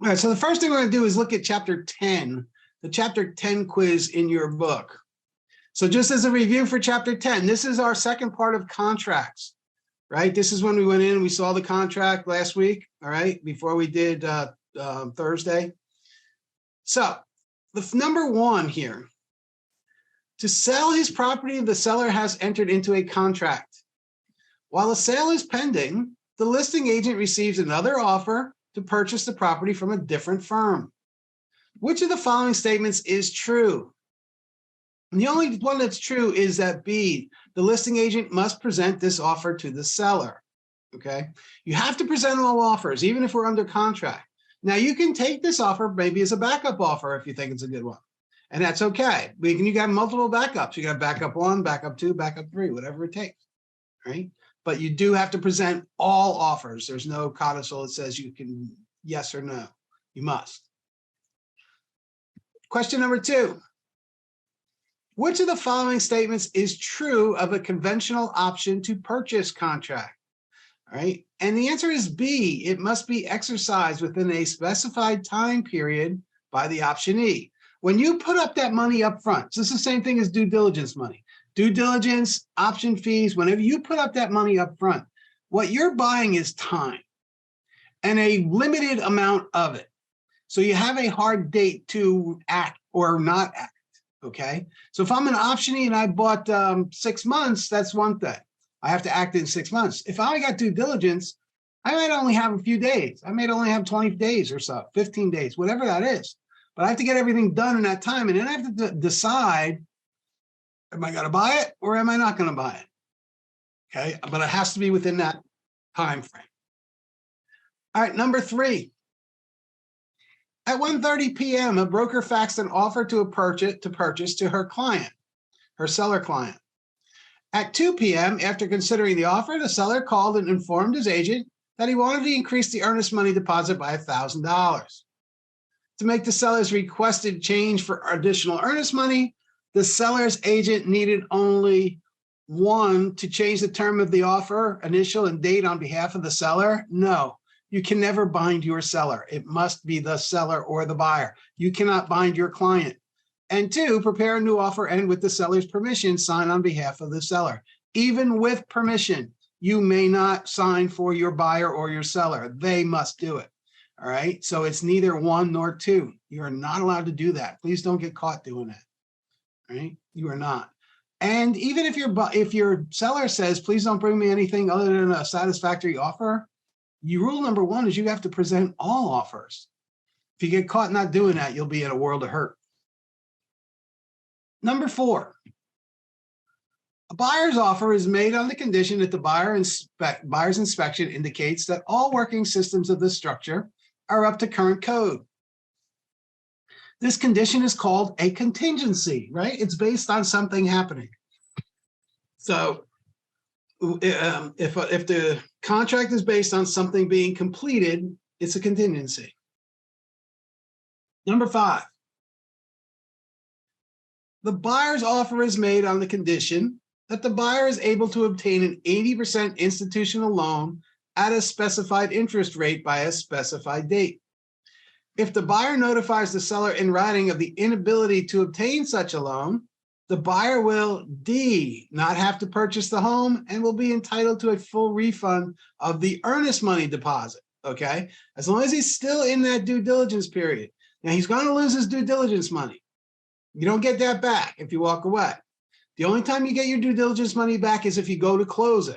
All right, so the first thing we're going to do is look at chapter 10, the chapter 10 quiz in your book. So just as a review for chapter 10, this is our second part of contracts, right? This is when we went in and we saw the contract last week, all right, before we did Thursday. So the number one here, to sell his property, the seller has entered into a contract. While the sale is pending, the listing agent receives another offer to purchase the property from a different firm. Which of the following statements is true? And the only one that's true is that B, the listing agent must present this offer to the seller, okay? You have to present all offers, even if we're under contract. Now, you can take this offer maybe as a backup offer if you think it's a good one, and that's okay. You got multiple backups. You got backup 1, backup 2, backup 3, whatever it takes, right? But you do have to present all offers. There's no codicil that says you can yes or no. You must. Question number 2. Which of the following statements is true of a conventional option to purchase contract? All right, and the answer is B. It must be exercised within a specified time period by the optionee. When you put up that money up front, so it's the same thing as due diligence money. Due diligence, option fees, whenever you put up that money up front, what you're buying is time and a limited amount of it. So you have a hard date to act or not act, okay? So if I'm an optionee and I bought 6 months, that's one thing. I have to act in 6 months. If I got due diligence, I might only have a few days. I may only have 20 days or so, 15 days, whatever that is. But I have to get everything done in that time. And then I have to decide, am I going to buy it or am I not going to buy it? Okay, but it has to be within that time frame. All right, number 3. At 1:30 p.m., a broker faxed an offer to purchase to her client, her seller client. At 2 p.m., after considering the offer, the seller called and informed his agent that he wanted to increase the earnest money deposit by $1,000. To make the seller's requested change for additional earnest money, the seller's agent needed only 1 to change the term of the offer, initial and date on behalf of the seller. No, you can never bind your seller. It must be the seller or the buyer. You cannot bind your client. And 2, prepare a new offer and with the seller's permission, sign on behalf of the seller. Even with permission, you may not sign for your buyer or your seller. They must do it. All right. So it's neither 1 nor 2. You are not allowed to do that. Please don't get caught doing that. All right. You are not. And even if your seller says, please don't bring me anything other than a satisfactory offer, rule number 1 is you have to present all offers. If you get caught not doing that, you'll be in a world of hurt. Number 4, a buyer's offer is made on the condition that the buyer's inspection indicates that all working systems of the structure are up to current code. This condition is called a contingency, right? It's based on something happening. So if the contract is based on something being completed, it's a contingency. Number 5. The buyer's offer is made on the condition that the buyer is able to obtain an 80% institutional loan at a specified interest rate by a specified date. If the buyer notifies the seller in writing of the inability to obtain such a loan, the buyer will D, not have to purchase the home and will be entitled to a full refund of the earnest money deposit, okay? As long as he's still in that due diligence period. Now, he's going to lose his due diligence money. You don't get that back if you walk away. The only time you get your due diligence money back is if you go to closing.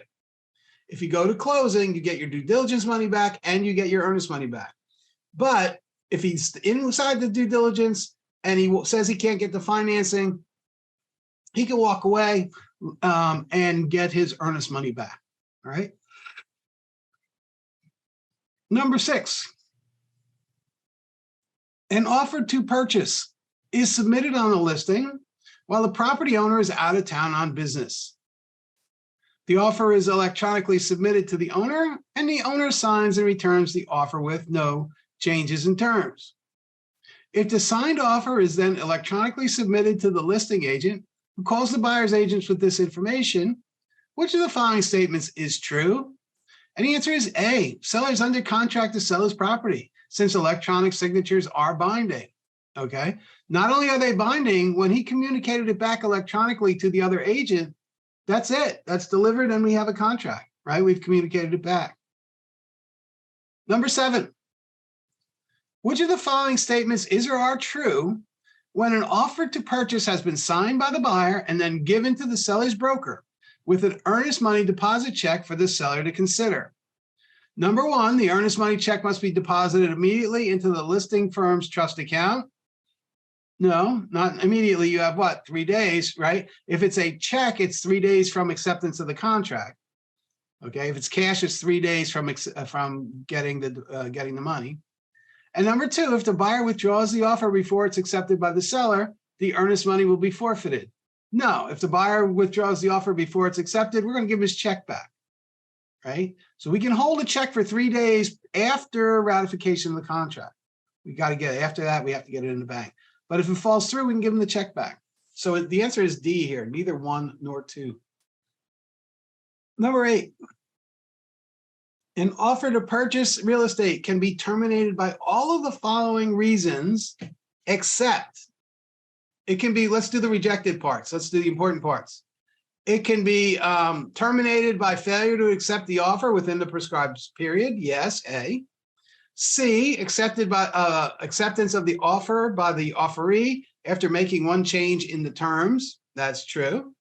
If you go to closing, you get your due diligence money back and you get your earnest money back. But if he's inside the due diligence and he says he can't get the financing, he can walk away and get his earnest money back, all right? Number 6, an offer to purchase is submitted on the listing while the property owner is out of town on business. The offer is electronically submitted to the owner, and the owner signs and returns the offer with no changes in terms. If the signed offer is then electronically submitted to the listing agent, who calls the buyer's agents with this information, which of the following statements is true? And the answer is A, seller is under contract to sell his property. since electronic signatures are binding, okay? Not only are they binding, when he communicated it back electronically to the other agent, that's it. That's delivered and we have a contract, right? We've communicated it back. Number 7, which of the following statements is or are true when an offer to purchase has been signed by the buyer and then given to the seller's broker with an earnest money deposit check for the seller to consider? Number 1, the earnest money check must be deposited immediately into the listing firm's trust account. No, not immediately. You have what? 3 days, right? If it's a check, it's 3 days from acceptance of the contract. Okay, if it's cash, it's 3 days from getting the money. And number 2, if the buyer withdraws the offer before it's accepted by the seller, the earnest money will be forfeited. No, if the buyer withdraws the offer before it's accepted, we're going to give his check back, right? So we can hold a check for 3 days after ratification of the contract. We got to get it. After that, we have to get it in the bank. But if it falls through, we can give him the check back. So the answer is D here, neither 1 nor 2. Number 8, an offer to purchase real estate can be terminated by all of the following reasons, except it can be, let's do the rejected parts. Let's do the important parts. It can be terminated by failure to accept the offer within the prescribed period. Yes, A. C, accepted by acceptance of the offer by the offeree after making one change in the terms. That's true.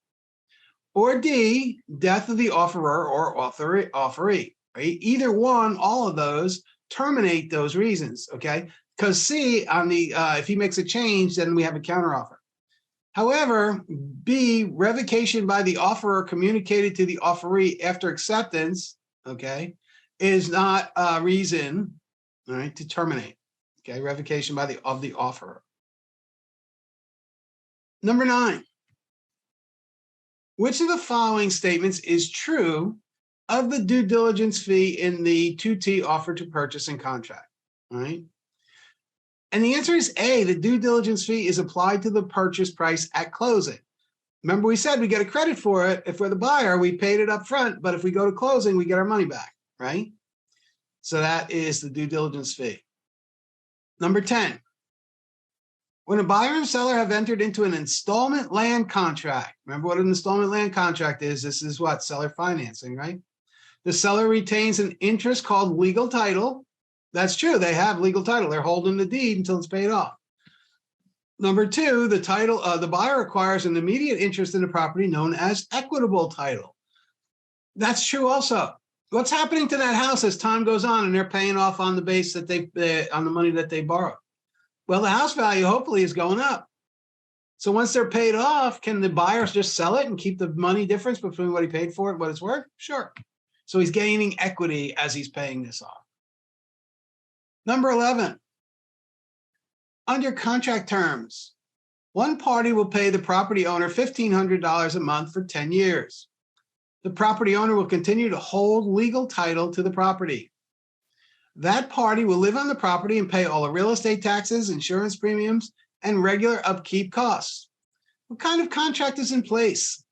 Or D, death of the offerer or offeree. Right? Either one, all of those terminate those reasons. Okay, because C on the if he makes a change, then we have a counteroffer. However, B, revocation by the offerer communicated to the offeree after acceptance, okay, is not a reason, all right, to terminate. Okay, revocation by the offerer. Number 9, which of the following statements is true of the due diligence fee in the 2T offer to purchase and contract? All right. And the answer is A, the due diligence fee is applied to the purchase price at closing. Remember, we said we get a credit for it. If we're the buyer, we paid it up front, but if we go to closing, we get our money back, right? So that is the due diligence fee. Number 10, when a buyer and seller have entered into an installment land contract, remember what an installment land contract is? This is what? Seller financing, right? The seller retains an interest called legal title. That's true. They have legal title. They're holding the deed until it's paid off. Number 2, the buyer acquires an immediate interest in the property known as equitable title. That's true also. What's happening to that house as time goes on and they're paying off on the base that on the money that they borrowed? Well, the house value hopefully is going up. So once they're paid off, can the buyer just sell it and keep the money difference between what he paid for it and what it's worth? Sure. So he's gaining equity as he's paying this off. Number 11, under contract terms, one party will pay the property owner $1,500 a month for 10 years. The property owner will continue to hold legal title to the property. That party will live on the property and pay all the real estate taxes, insurance premiums, and regular upkeep costs. What kind of contract is in place?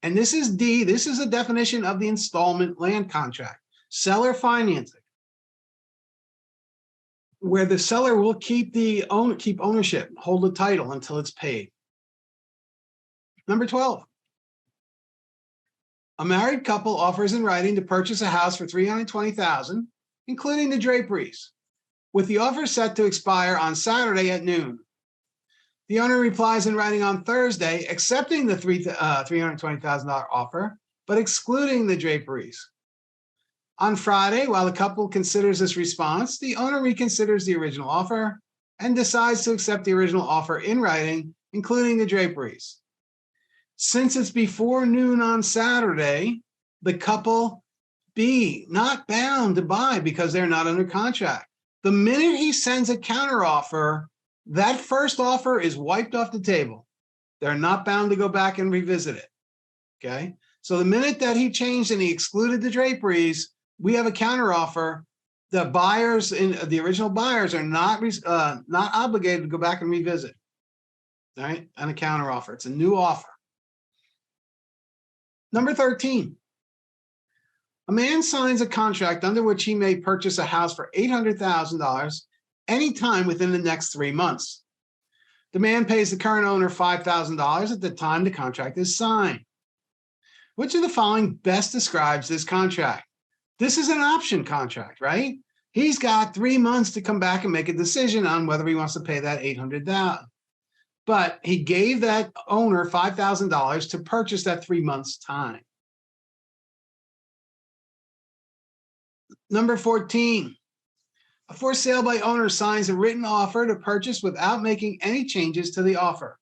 And this is D. This is a definition of the installment land contract. Seller financing, where the seller will keep ownership, hold the title until it's paid. Number 12, a married couple offers in writing to purchase a house for $320,000, including the draperies, with the offer set to expire on Saturday at noon. The owner replies in writing on Thursday, accepting the $320,000 offer, but excluding the draperies. On Friday, while the couple considers this response, the owner reconsiders the original offer and decides to accept the original offer in writing, including the draperies. Since it's before noon on Saturday, the couple B, not bound to buy because they're not under contract. The minute he sends a counteroffer, that first offer is wiped off the table. They're not bound to go back and revisit it, okay? So the minute that he changed and he excluded the draperies, we have a counteroffer. The buyers, the original buyers, are not obligated to go back and revisit, all right, on a counteroffer. It's a new offer. Number 13, a man signs a contract under which he may purchase a house for $800,000 any time within the next 3 months. The man pays the current owner $5,000 at the time the contract is signed. Which of the following best describes this contract? This is an option contract, right? He's got 3 months to come back and make a decision on whether he wants to pay that $800,000. But he gave that owner $5,000 to purchase that 3 months' time. Number 14, a for sale by owner signs a written offer to purchase without making any changes to the offer.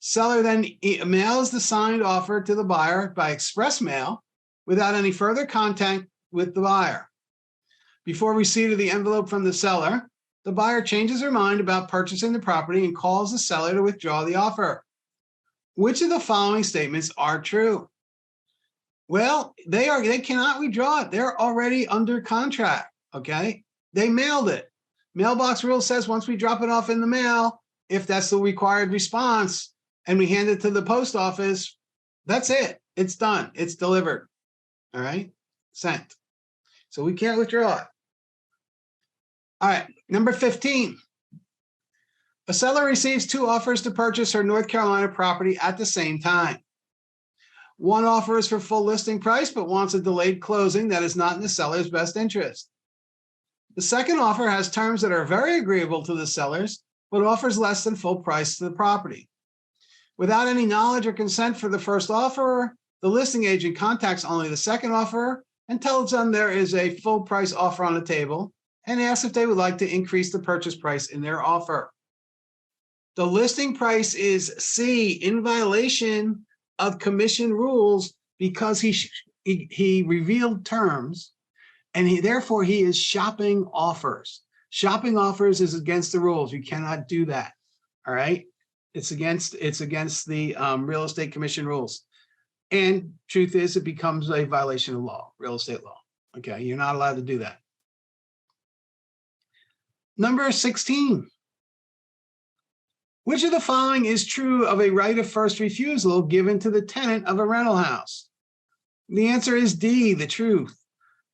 Seller then mails the signed offer to the buyer by express mail without any further contact with the buyer. Before receipt of the envelope from the seller, the buyer changes her mind about purchasing the property and calls the seller to withdraw the offer. Which of the following statements are true? Well, they cannot withdraw it. They're already under contract, okay? They mailed it. Mailbox rule says once we drop it off in the mail, if that's the required response, and we hand it to the post office, that's it. It's done. It's delivered. All right? Sent. So we can't withdraw it. All right, number 15. A seller receives 2 offers to purchase her North Carolina property at the same time. One offer is for full listing price, but wants a delayed closing that is not in the seller's best interest. The second offer has terms that are very agreeable to the sellers, but offers less than full price to the property. Without any knowledge or consent for the first offerer, the listing agent contacts only the second offerer and tells them there is a full price offer on the table and asks if they would like to increase the purchase price in their offer. The listing price is C, in violation of commission rules because he revealed terms, and therefore he is shopping offers. Shopping offers is against the rules. You cannot do that. All right. It's against the real estate commission rules. And truth is, it becomes a violation of law, real estate law. Okay, you're not allowed to do that. Number 16. Which of the following is true of a right of first refusal given to the tenant of a rental house? The answer is D, the truth.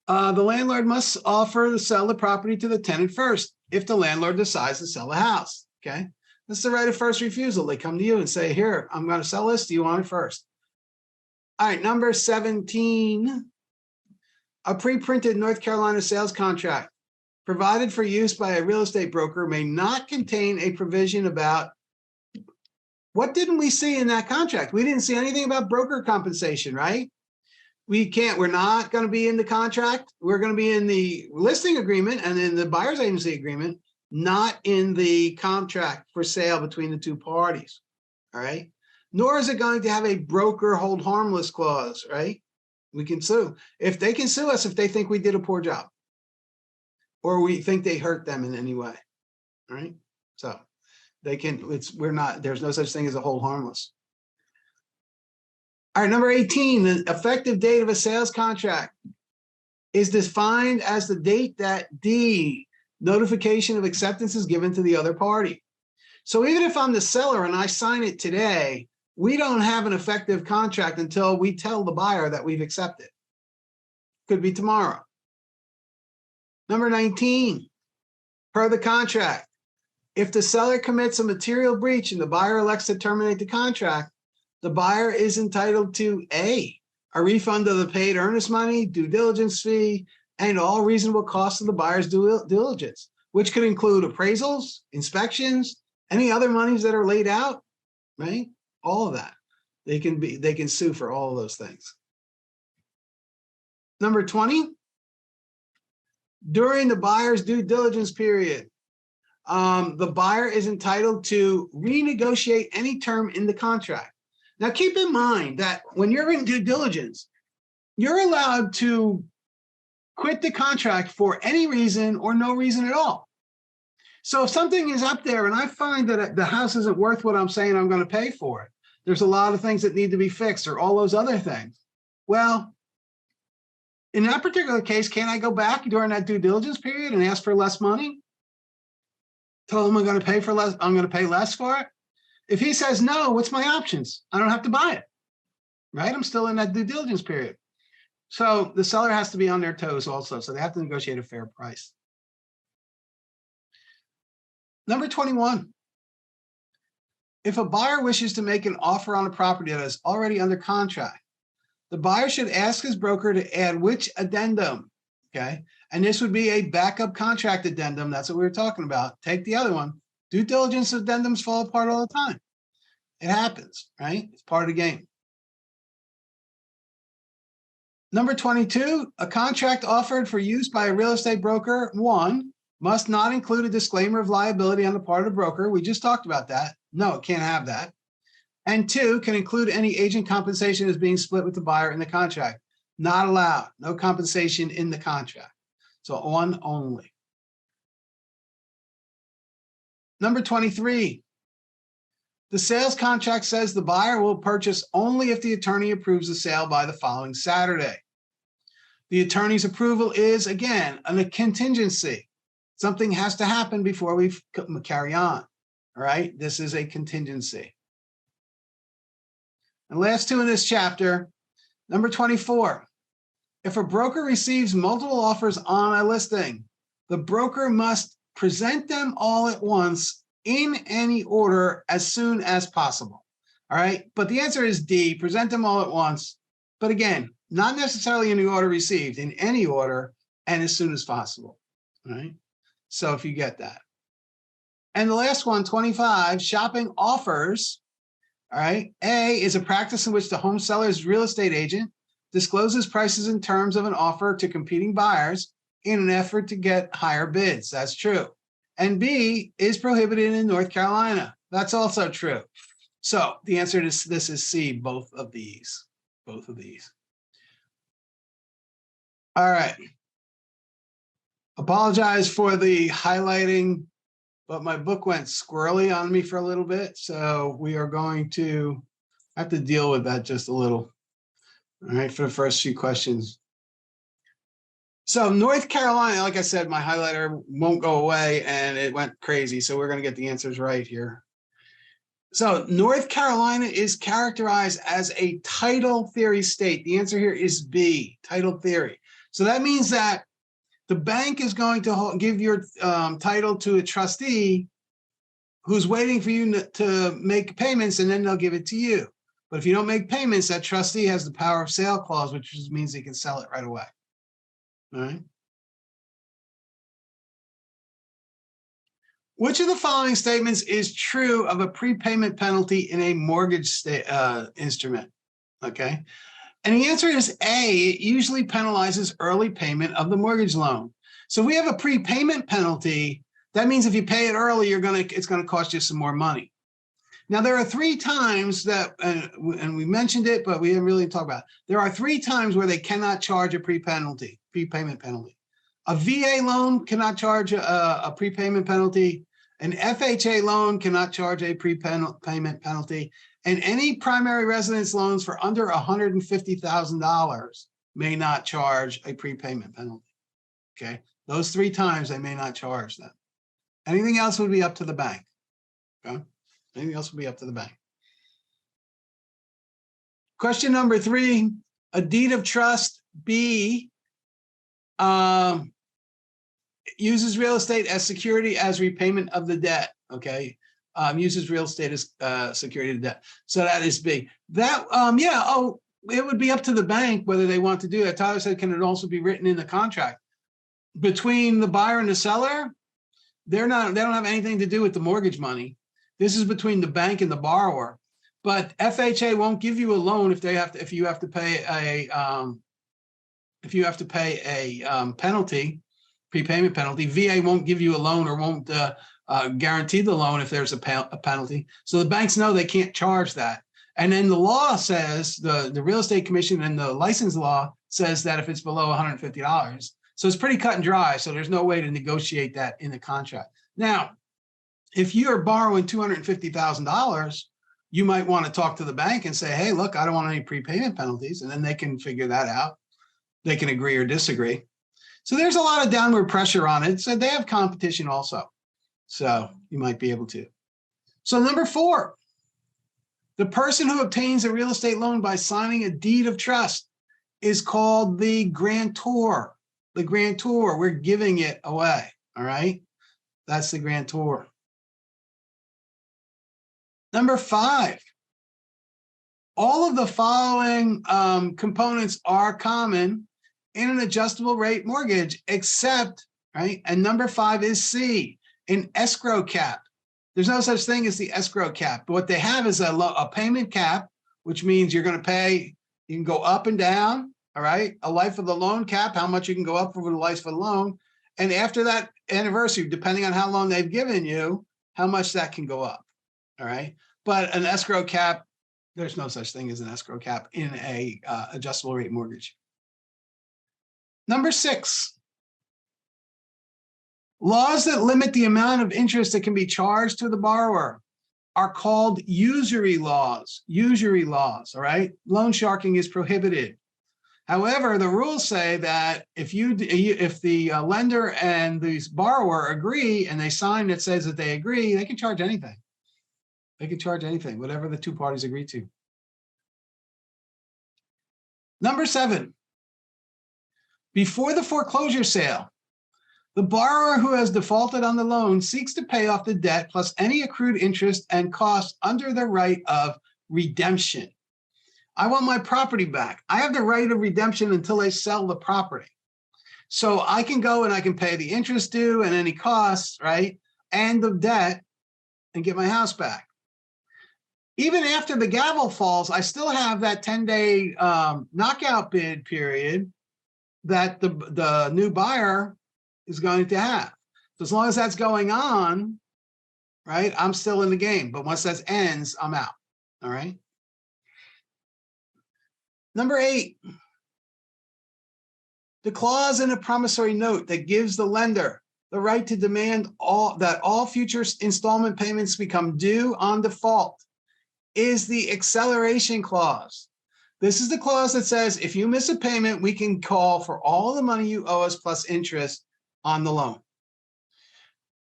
The landlord must offer to sell the property to the tenant first if the landlord decides to sell the house. Okay, this is the right of first refusal. They come to you and say, here, I'm going to sell this. Do you want it first? All right, number 17. A pre-printed North Carolina sales contract provided for use by a real estate broker may not contain a provision about what didn't we see in that contract? We didn't see anything about broker compensation, right? We're not going to be in the contract. We're going to be in the listing agreement and in the buyer's agency agreement, not in the contract for sale between the two parties, all right? Nor is it going to have a broker hold harmless clause, right? We can sue. If they can sue us if they think we did a poor job or we think they hurt them in any way, all right? So they can, there's no such thing as a hold harmless. All right, number 18, the effective date of a sales contract is defined as the date that D, notification of acceptance, is given to the other party. So even if I'm the seller and I sign it today, we don't have an effective contract until we tell the buyer that we've accepted. Could be tomorrow. Number 19, per the contract, if the seller commits a material breach and the buyer elects to terminate the contract, the buyer is entitled to A, a refund of the paid earnest money, due diligence fee, and all reasonable costs of the buyer's due diligence, which could include appraisals, inspections, any other monies that are laid out, right? All of that. They can sue for all of those things. Number 20, during the buyer's due diligence period, the buyer is entitled to renegotiate any term in the contract. Now, keep in mind that when you're in due diligence, you're allowed to quit the contract for any reason or no reason at all. So if something is up there and I find that the house isn't worth what I'm saying I'm going to pay for it, there's a lot of things that need to be fixed or all those other things. Well, in that particular case, can I go back during that due diligence period and ask for less money? Tell them I'm going to pay for less, I'm going to pay less for it. If he says no, what's my options? I don't have to buy it, right? I'm still in that due diligence period. So the seller has to be on their toes also. So they have to negotiate a fair price. Number 21. If a buyer wishes to make an offer on a property that is already under contract, the buyer should ask his broker to add which addendum, okay? And this would be a backup contract addendum. That's what we were talking about. Take the other one. Due diligence addendums fall apart all the time. It happens, right? It's part of the game. Number 22, a contract offered for use by a real estate broker, 1, must not include a disclaimer of liability on the part of the broker. We just talked about that. No, it can't have that. And 2, can include any agent compensation as being split with the buyer in the contract. Not allowed. No compensation in the contract. So 1 only. Number 23. The sales contract says the buyer will purchase only if the attorney approves the sale by the following Saturday. The attorney's approval is, again, a contingency. Something has to happen before we carry on. All right, this is a contingency. And last 2 in this chapter, number 24. If a broker receives multiple offers on a listing, the broker must present them all at once in any order as soon as possible. All right, but the answer is D, present them all at once. But again, not necessarily in the order received, in any order and as soon as possible. All right, so if you get that. And the last one, 25, shopping offers. All right, A is a practice in which the home seller's real estate agent discloses prices and terms of an offer to competing buyers in an effort to get higher bids. That's true. And B is prohibited in North Carolina. That's also true. So the answer to this is C, both of these. Both of these. All right. Apologize for the highlighting, but my book went squirrely on me for a little bit. So we are going to have to deal with that just a little. All right, for the first few questions. So North Carolina, like I said, my highlighter won't go away and it went crazy. So we're going to get the answers right here. So North Carolina is characterized as a title theory state. The answer here is B, title theory. So that means that the bank is going to give your title to a trustee who's waiting for you to make payments, and then they'll give it to you. But if you don't make payments, that trustee has the power of sale clause, which means he can sell it right away. All right. Which of the following statements is true of a prepayment penalty in a mortgage instrument? Okay. And the answer is A, it usually penalizes early payment of the mortgage loan. So we have a prepayment penalty. That means if you pay it early, it's going to cost you some more money. Now, there are 3 times that, and we mentioned it, but we didn't really talk about it. There are 3 times where they cannot charge a prepayment penalty. A VA loan cannot charge a prepayment penalty. An FHA loan cannot charge a prepayment penalty. And any primary residence loans for under $150,000 may not charge a prepayment penalty. Okay, those 3 times they may not charge them. Anything else would be up to the bank. Okay. Anything else will be up to the bank. Question number 3, a deed of trust, B, uses real estate as security as repayment of the debt, okay? Uses real estate as security of debt. So that is B. That, it would be up to the bank whether they want to do that. Tyler said, can it also be written in the contract? Between the buyer and the seller, they don't have anything to do with the mortgage money. This is between the bank and the borrower, but FHA won't give you a loan if you have to pay a penalty, prepayment penalty. VA won't give you a loan or won't guarantee the loan if there's a penalty. So the banks know they can't charge that. And then the law says, the real estate commission and the license law says that if it's below $150, so it's pretty cut and dry. So there's no way to negotiate that in the contract. Now, if you're borrowing $250,000, you might want to talk to the bank and say, hey, look, I don't want any prepayment penalties. And then they can figure that out. They can agree or disagree. So there's a lot of downward pressure on it. So they have competition also. So you might be able to. So number 4, the person who obtains a real estate loan by signing a deed of trust is called the grantor. The grantor, we're giving it away. All right. That's the grantor. Number 5, all of the following components are common in an adjustable rate mortgage, except, right? And number 5 is C, an escrow cap. There's no such thing as the escrow cap. But what they have is a payment cap, which means you're going to pay, you can go up and down, all right? A life of the loan cap, how much you can go up over the life of the loan. And after that anniversary, depending on how long they've given you, how much that can go up, all right? But an escrow cap, there's no such thing as an escrow cap in a adjustable rate mortgage. Number 6, laws that limit the amount of interest that can be charged to the borrower are called usury laws. Usury laws, all right? Loan sharking is prohibited. However, the rules say that if the lender and the borrower agree and they sign that says that they agree, they can charge anything. They can charge anything, whatever the two parties agree to. Number 7, before the foreclosure sale, the borrower who has defaulted on the loan seeks to pay off the debt plus any accrued interest and costs under the right of redemption. I want my property back. I have the right of redemption until they sell the property. So I can go and I can pay the interest due and any costs, right? And the debt and get my house back. Even after the gavel falls, I still have that 10-day knockout bid period that the new buyer is going to have. So as long as that's going on, right, I'm still in the game. But once that ends, I'm out, all right? Number 8, the clause in a promissory note that gives the lender the right to demand that all future installment payments become due on default is the acceleration clause. This is the clause that says if you miss a payment, we can call for all the money you owe us plus interest on the loan.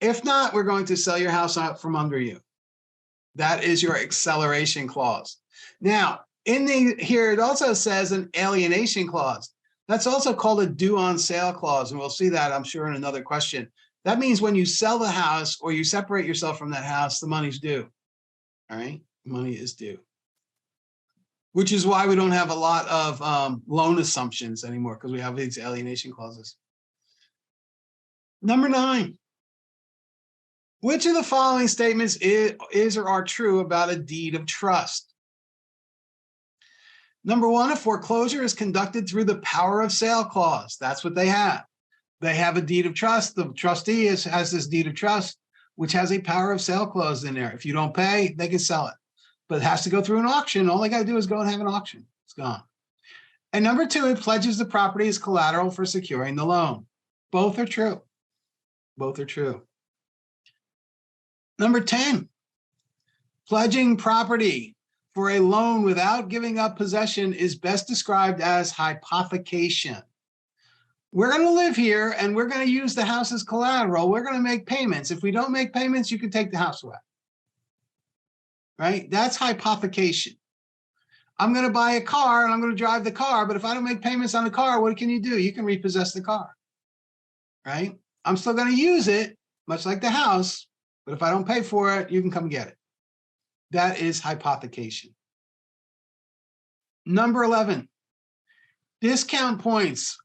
If not, we're going to sell your house out from under you. That is your acceleration clause. Now, here it also says an alienation clause. That's also called a due on sale clause, and we'll see that, I'm sure, in another question. That means when you sell the house or you separate yourself from that house, the money's due. All right, money is due. Which is why we don't have a lot of loan assumptions anymore, because we have these alienation clauses. Number 9, which of the following statements is or are true about a deed of trust? Number 1, a foreclosure is conducted through the power of sale clause. That's what they have. They have a deed of trust. The trustee has this deed of trust, which has a power of sale clause in there. If you don't pay, they can sell it. But it has to go through an auction. All they got to do is go and have an auction. It's gone. And number 2, it pledges the property as collateral for securing the loan. Both are true. Both are true. Number 10, pledging property for a loan without giving up possession is best described as hypothecation. We're going to live here and we're going to use the house as collateral. We're going to make payments. If we don't make payments, you can take the house away. Right? That's hypothecation. I'm going to buy a car and I'm going to drive the car, but if I don't make payments on the car, what can you do? You can repossess the car. Right? I'm still going to use it, much like the house, but if I don't pay for it, you can come get it. That is hypothecation. Number 11, discount points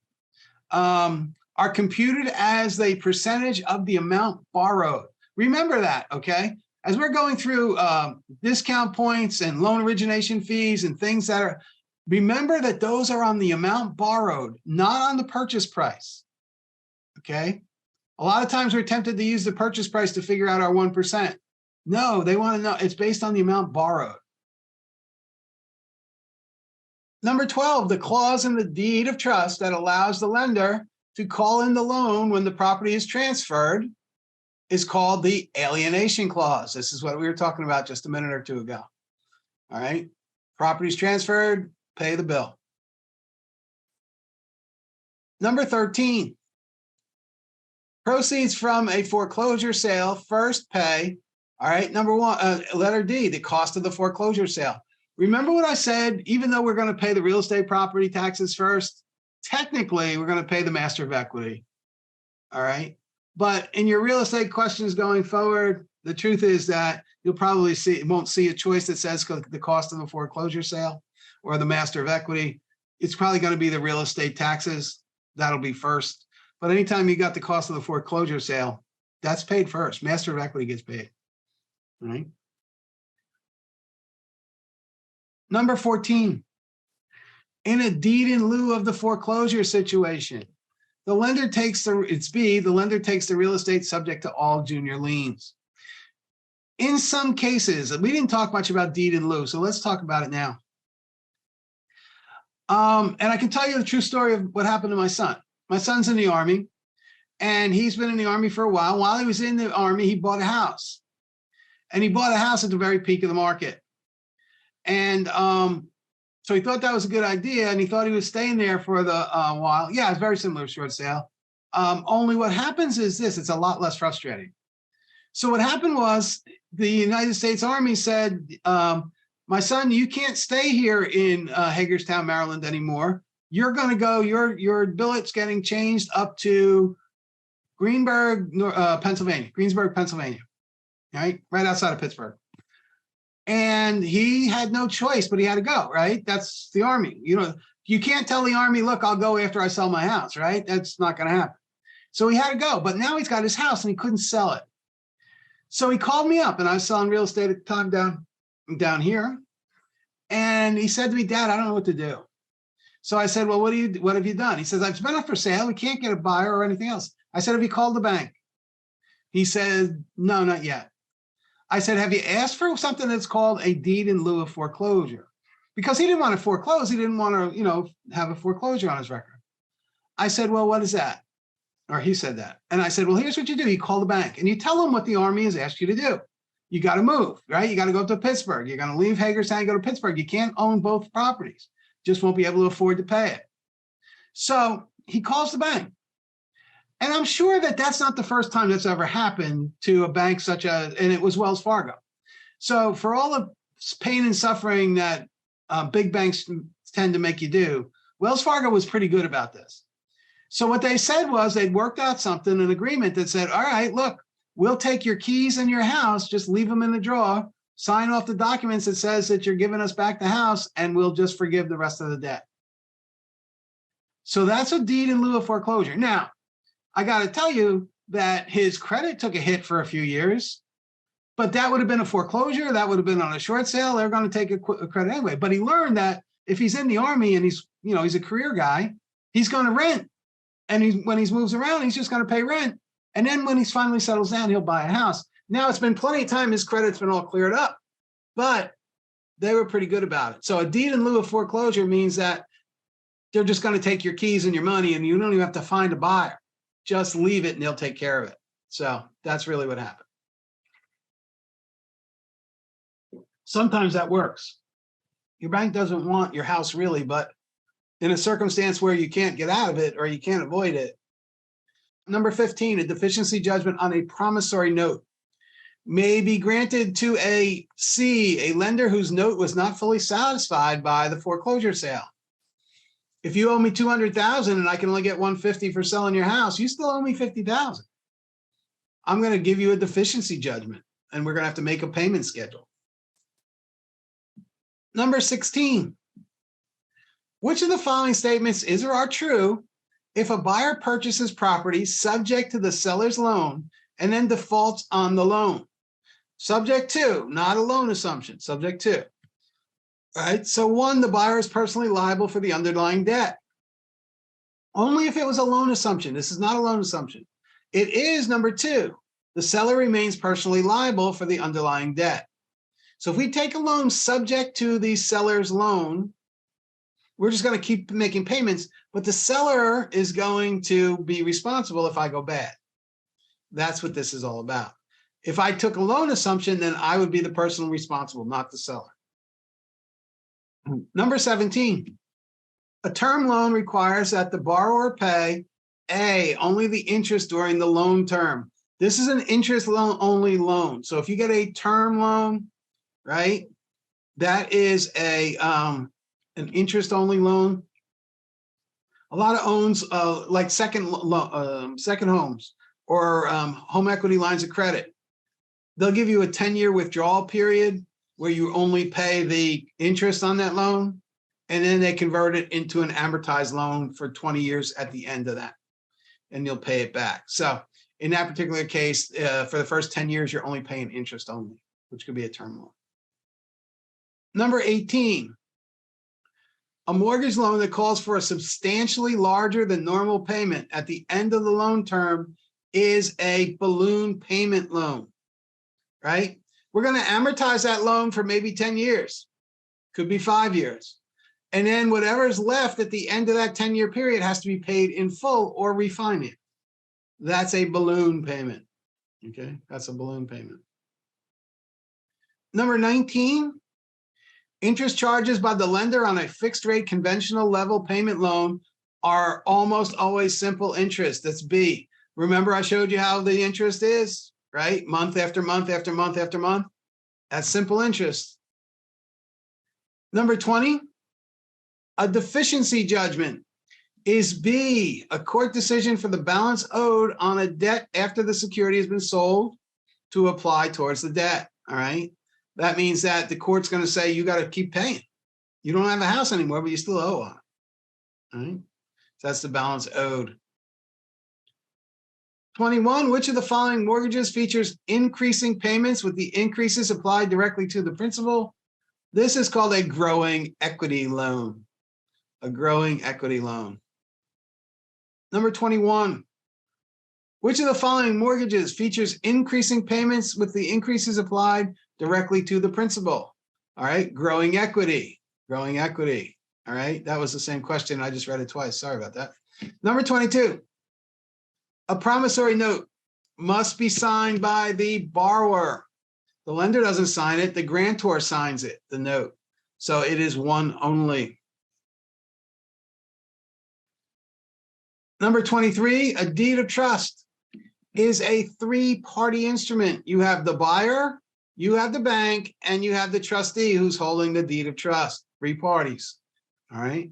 are computed as a percentage of the amount borrowed. Remember that, okay? As we're going through discount points and loan origination fees and things that are, remember that those are on the amount borrowed, not on the purchase price, okay? A lot of times we're tempted to use the purchase price to figure out our 1%. No, they want to know it's based on the amount borrowed. Number 12, the clause in the deed of trust that allows the lender to call in the loan when the property is transferred is called the alienation clause. This is what we were talking about just a minute or two ago. All right, property's transferred, pay the bill. Number 13, proceeds from a foreclosure sale first pay. All right, number 1, letter D, the cost of the foreclosure sale. Remember what I said, even though we're going to pay the real estate property taxes first, technically we're going to pay the master of equity. All right, but in your real estate questions going forward, the truth is that you'll probably won't see a choice that says the cost of the foreclosure sale or the master of equity. It's probably going to be the real estate taxes. That'll be first. But anytime you got the cost of the foreclosure sale, that's paid first. Master of equity gets paid, right? Number 14, in a deed in lieu of the foreclosure situation, the lender takes the lender takes the real estate subject to all junior liens. In some cases, we didn't talk much about deed in lieu, so let's talk about it now. And I can tell you the true story of what happened to my son. My son's in the Army, and he's been in the Army for a while. While he was in the Army, he bought a house. And he bought a house at the very peak of the market. And so he thought that was a good idea, and he thought he was staying there for the while. Yeah, it's very similar to short sale. Only what happens is this, it's a lot less frustrating. So what happened was the United States Army said, my son, you can't stay here in Hagerstown, Maryland anymore. You're going to go, your billet's getting changed up to Greensburg, Pennsylvania, right outside of Pittsburgh. And he had no choice, but he had to go, right? That's the Army. You can't tell the Army, look, I'll go after I sell my house, right? That's not going to happen. So he had to go, but now he's got his house and he couldn't sell it. So he called me up, and I was selling real estate at the time down here. And he said to me, Dad, I don't know what to do. So I said, well, what have you done? He says, I've been up for sale. We can't get a buyer or anything else. I said, have you called the bank? He said, no, not yet. I said, have you asked for something that's called a deed in lieu of foreclosure? Because he didn't want to foreclose. He didn't want to, have a foreclosure on his record. I said, well, what is that? Or he said that. And I said, well, here's what you do. You call the bank and you tell them what the Army has asked you to do. You got to move, right? You got to go to Pittsburgh. You're going to leave Hagerstown and go to Pittsburgh. You can't own both properties. Just won't be able to afford to pay it. So he calls the bank. And I'm sure that that's not the first time that's ever happened to a bank and it was Wells Fargo. So for all the pain and suffering that big banks tend to make you do, Wells Fargo was pretty good about this. So what they said was they'd worked out something, an agreement that said, all right, look, we'll take your keys and your house, just leave them in the drawer, sign off the documents that says that you're giving us back the house, and we'll just forgive the rest of the debt. So that's a deed in lieu of foreclosure. Now, I got to tell you that his credit took a hit for a few years, but that would have been a foreclosure. That would have been on a short sale. They're going to take a credit anyway. But he learned that if he's in the Army and he's a career guy, he's going to rent. And when he moves around, he's just going to pay rent. And then when he finally settles down, he'll buy a house. Now, it's been plenty of time. His credit's been all cleared up, but they were pretty good about it. So a deed in lieu of foreclosure means that they're just going to take your keys and your money, and you don't even have to find a buyer. Just leave it and they'll take care of it. So that's really what happened. Sometimes that works. Your bank doesn't want your house really, but in a circumstance where you can't get out of it or you can't avoid it. Number 15, a deficiency judgment on a promissory note may be granted to a lender whose note was not fully satisfied by the foreclosure sale. If you owe me $200,000 and I can only get $150 for selling your house, you still owe me $50,000. I'm going to give you a deficiency judgment, and we're going to have to make a payment schedule. Number 16, which of the following statements is or are true if a buyer purchases property subject to the seller's loan and then defaults on the loan? Subject to, not a loan assumption, subject to. All right, so 1, the buyer is personally liable for the underlying debt. Only if it was a loan assumption. This is not a loan assumption. It is number 2, the seller remains personally liable for the underlying debt. So if we take a loan subject to the seller's loan, we're just going to keep making payments, but the seller is going to be responsible if I go bad. That's what this is all about. If I took a loan assumption, then I would be the person responsible, not the seller. Number 17, a term loan requires that the borrower pay only the interest during the loan term. This is an interest loan only loan. So if you get a term loan, right, that is an interest only loan. A lot of owns like second homes or home equity lines of credit. they'll give you a 10-year withdrawal period where you only pay the interest on that loan, and then they convert it into an amortized loan for 20 years at the end of that, and you'll pay it back. So in that particular case, for the first 10 years, you're only paying interest only, which could be a term loan. Number 18, a mortgage loan that calls for a substantially larger than normal payment at the end of the loan term is a balloon payment loan, right? We're going to amortize that loan for maybe 10 years, could be 5 years. And then whatever is left at the end of that 10-year period has to be paid in full or refinanced. That's a balloon payment, okay? That's a balloon payment. Number 19, interest charges by the lender on a fixed rate conventional level payment loan are almost always simple interest. That's B. Remember I showed you how the interest is, right? Month after month after month after month. That's simple interest. Number 20, a deficiency judgment is B, a court decision for the balance owed on a debt after the security has been sold to apply towards the debt, all right? That means that the court's going to say you got to keep paying. You don't have a house anymore, but you still owe on it, all right? So that's the balance owed. 21, which of the following mortgages features increasing payments with the increases applied directly to the principal? This is called a growing equity loan, a growing equity loan. Number 21, which of the following mortgages features increasing payments with the increases applied directly to the principal? All right, growing equity, growing equity. All right, that was the same question. I just read it twice. Sorry about that. Number 22, a promissory note must be signed by the borrower. The lender doesn't sign it. The grantor signs it, the note. So it is one only. Number 23, a deed of trust is a three-party instrument. You have the buyer, you have the bank, and you have the trustee who's holding the deed of trust. 3 parties. All right.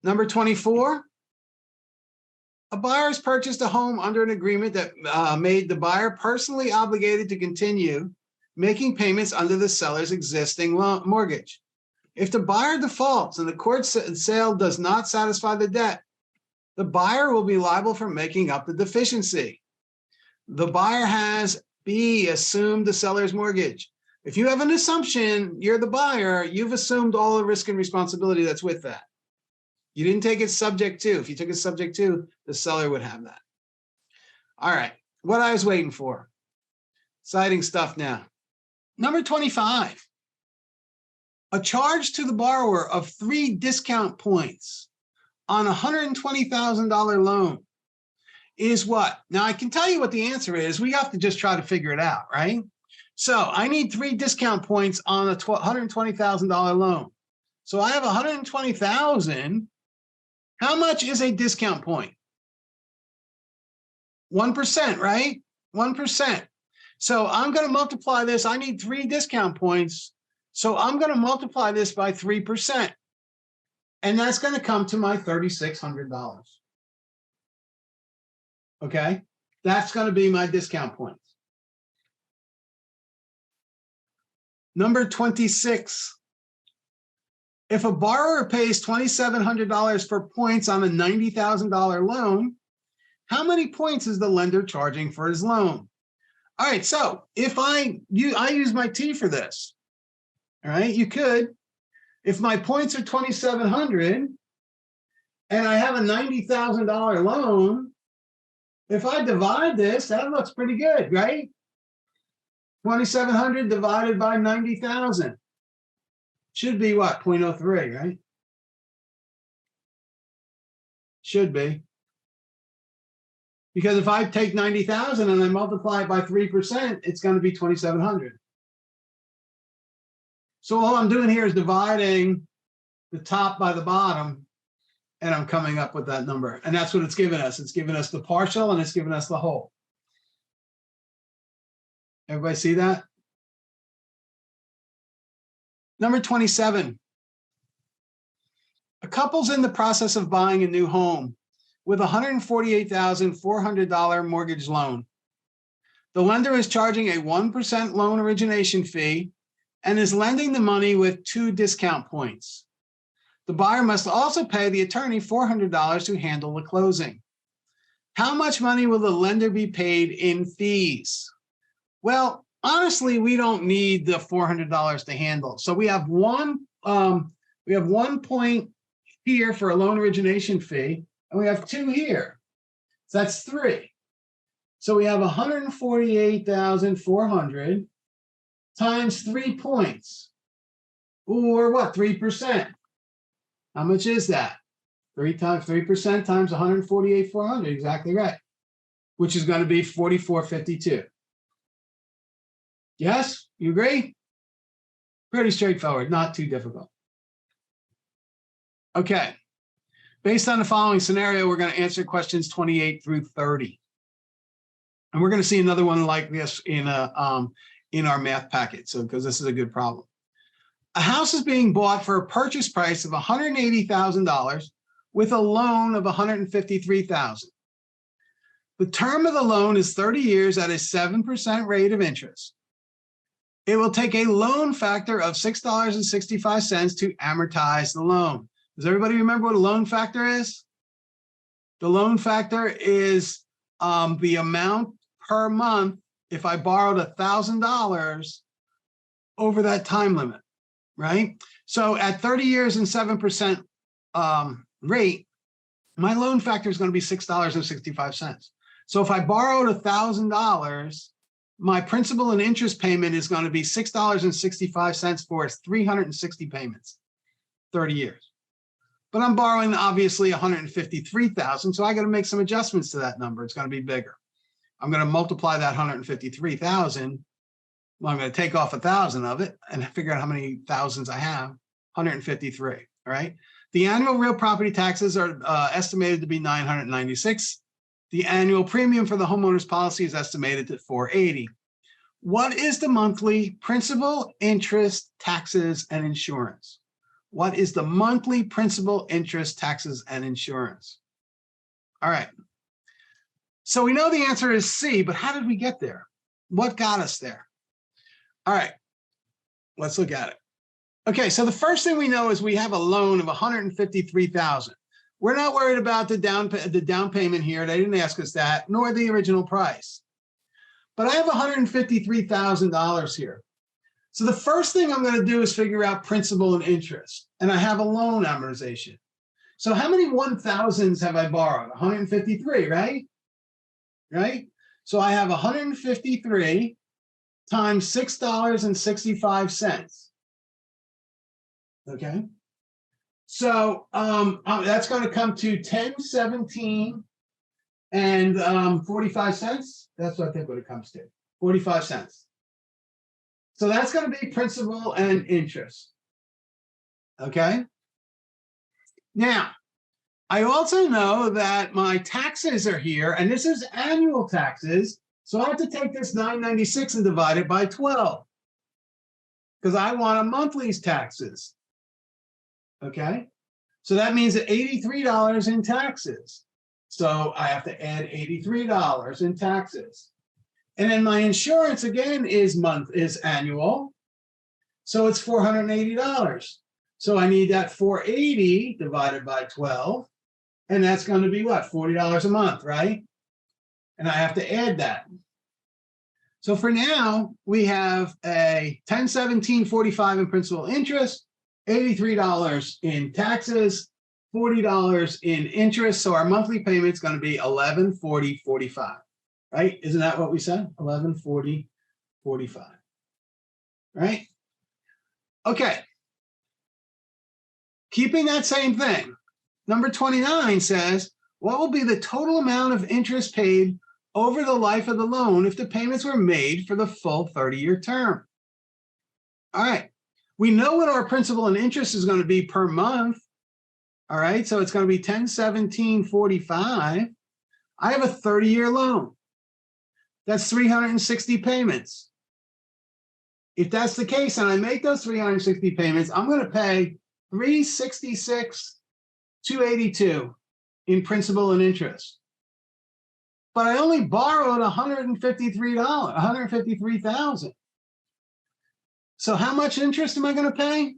Number 24, a buyer has purchased a home under an agreement that made the buyer personally obligated to continue making payments under the seller's existing mortgage. If the buyer defaults and the court sale does not satisfy the debt, the buyer will be liable for making up the deficiency. The buyer has B, assumed the seller's mortgage. If you have an assumption, you're the buyer, you've assumed all the risk and responsibility that's with that. You didn't take it subject to. If you took it subject to, the seller would have that. All right, what I was waiting for. Exciting stuff now. Number 25, a charge to the borrower of 3 discount points on a $120,000 loan is what? Now, I can tell you what the answer is. We have to just try to figure it out, right? So I need 3 discount points on a $120,000 loan. So I have $120,000. How much is a discount point? 1%, right? 1%. So I'm going to multiply this. I need 3 discount points. So I'm going to multiply this by 3%. And that's going to come to my $3,600. Okay? That's going to be my discount points. Number 26. If a borrower pays $2,700 for points on a $90,000 loan, how many points is the lender charging for his loan? All right, so if I use my T for this, all right, you could. If my points are 2,700 and I have a $90,000 loan, if I divide this, that looks pretty good, right? 2,700 divided by 90,000 should be what? 0.03, right? Should be. Because if I take 90,000 and I multiply it by 3%, it's going to be 2,700. So all I'm doing here is dividing the top by the bottom, and I'm coming up with that number. And that's what it's given us. It's given us the partial and it's given us the whole. Everybody see that? Number 27. A couple's in the process of buying a new home with a $148,400 mortgage loan. The lender is charging a 1% loan origination fee and is lending the money with 2 discount points. The buyer must also pay the attorney $400 to handle the closing. How much money will the lender be paid in fees? Well, honestly, we don't need the $400 to handle. So we have one point here for a loan origination fee, and we have 2 here. So that's 3. So we have 148,400 times 3 points, or what? 3%. How much is that? 3% times 148,400. Exactly right. Which is going to be 44.52. Yes, you agree? Pretty straightforward, not too difficult. Okay. Based on the following scenario, we're going to answer questions 28 through 30. And we're going to see another one like this in our math packet, so because this is a good problem. A house is being bought for a purchase price of $180,000 with a loan of $153,000. The term of the loan is 30 years at a 7% rate of interest. It will take a loan factor of $6.65 to amortize the loan. Does everybody remember what a loan factor is? The loan factor is the amount per month if I borrowed $1,000 over that time limit, right? So at 30 years and 7% rate, my loan factor is going to be $6.65. So if I borrowed $1,000, my principal and interest payment is going to be $6.65 for 360 payments, 30 years. But I'm borrowing obviously $153,000, so I got to make some adjustments to that number. It's going to be bigger. I'm going to multiply that $153,000. Well, I'm going to take off 1,000 of it and figure out how many thousands I have. 153. All right. The annual real property taxes are estimated to be $996. The annual premium for the homeowner's policy is estimated at $480. What is the monthly principal, interest, taxes, and insurance? What is the monthly principal, interest, taxes, and insurance? All right. So we know the answer is C, but how did we get there? What got us there? All right. Let's look at it. Okay, so the first thing we know is we have a loan of $153,000. We're not worried about the down payment here. They didn't ask us that, nor the original price. But I have $153,000 here. So the first thing I'm going to do is figure out principal and interest, and I have a loan amortization. So how many 1,000s have I borrowed? 153, right? Right? So I have 153 times $6.65. Okay. So that's going to come to 10.17 and 45 cents. That's what I think what it comes to, 45 cents. So that's going to be principal and interest. Okay. Now, I also know that my taxes are here, and this is annual taxes. So I have to take this $996 and divide it by 12 because I want a monthly's taxes. Okay, so that means $83 in taxes. So I have to add $83 in taxes. And then my insurance again is annual. So it's $480. So I need that $480 divided by 12. And that's going to be what? $40 a month, right? And I have to add that. So for now, we have a $10.17.45 in principal interest, $83 in taxes, $40 in interest. So our monthly payment is going to be $1140.45, right? Isn't that what we said? $1140.45, right? Okay. Keeping that same thing, number 29 says, what will be the total amount of interest paid over the life of the loan if the payments were made for the full 30-year term? All right. We know what our principal and interest is going to be per month. All right. So it's going to be $10.17.45. I have a 30-year loan. That's 360 payments. If that's the case and I make those 360 payments, I'm going to pay $366,282 in principal and interest. but I only borrowed $153,000. So how much interest am I going to pay?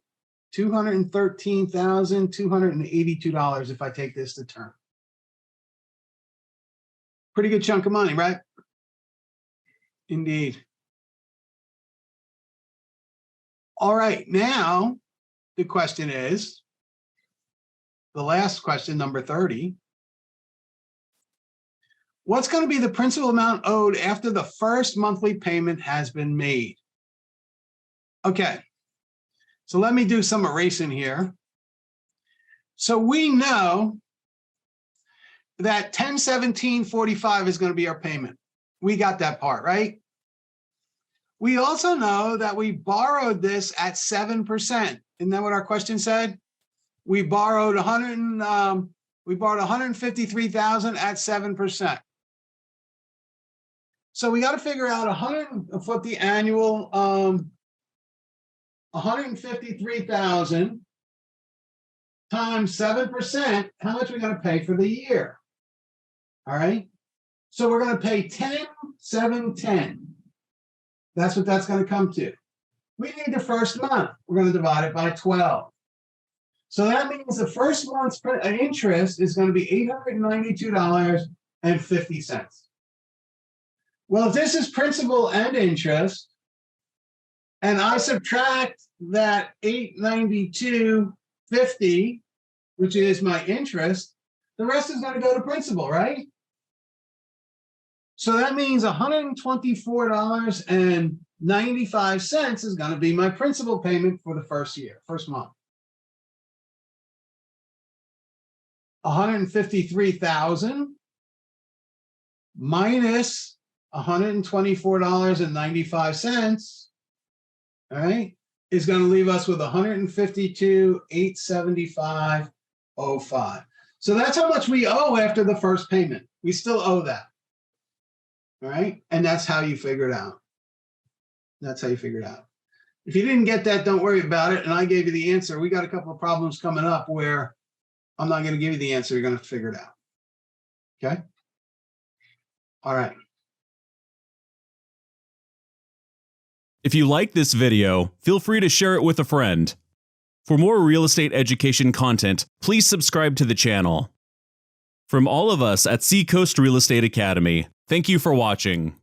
$213,282 if I take this to term. Pretty good chunk of money, right? Indeed. All right, now the question is, the last question, number 30. What's going to be the principal amount owed after the first monthly payment has been made? Okay, so let me do some erasing here. So we know that $1017.45 is going to be our payment. We got that part, right? We also know that we borrowed this at 7%. Isn't that what our question said? We borrowed $153,000 at 7%. So we got to figure out what the annual $153,000 times 7%. How much are we going to pay for the year? All right. So we're going to pay $10,710. That's what that's going to come to. We need the first month. We're going to divide it by 12. So that means the first month's interest is going to be $892.50. Well, if this is principal and interest, and I subtract that $892.50, which is my interest, the rest is going to go to principal, right? So that means $124.95 is going to be my principal payment for the first month. $153,000 minus $124.95, all right, is going to leave us with $152,875.05. So that's how much we owe after the first payment. We still owe that. All right. And that's how you figure it out. That's how you figure it out. If you didn't get that, don't worry about it. And I gave you the answer. We got a couple of problems coming up where I'm not going to give you the answer. You're going to figure it out. Okay. All right. If you like this video, feel free to share it with a friend. For more real estate education content, please subscribe to the channel. From all of us at Seacoast Real Estate Academy, thank you for watching.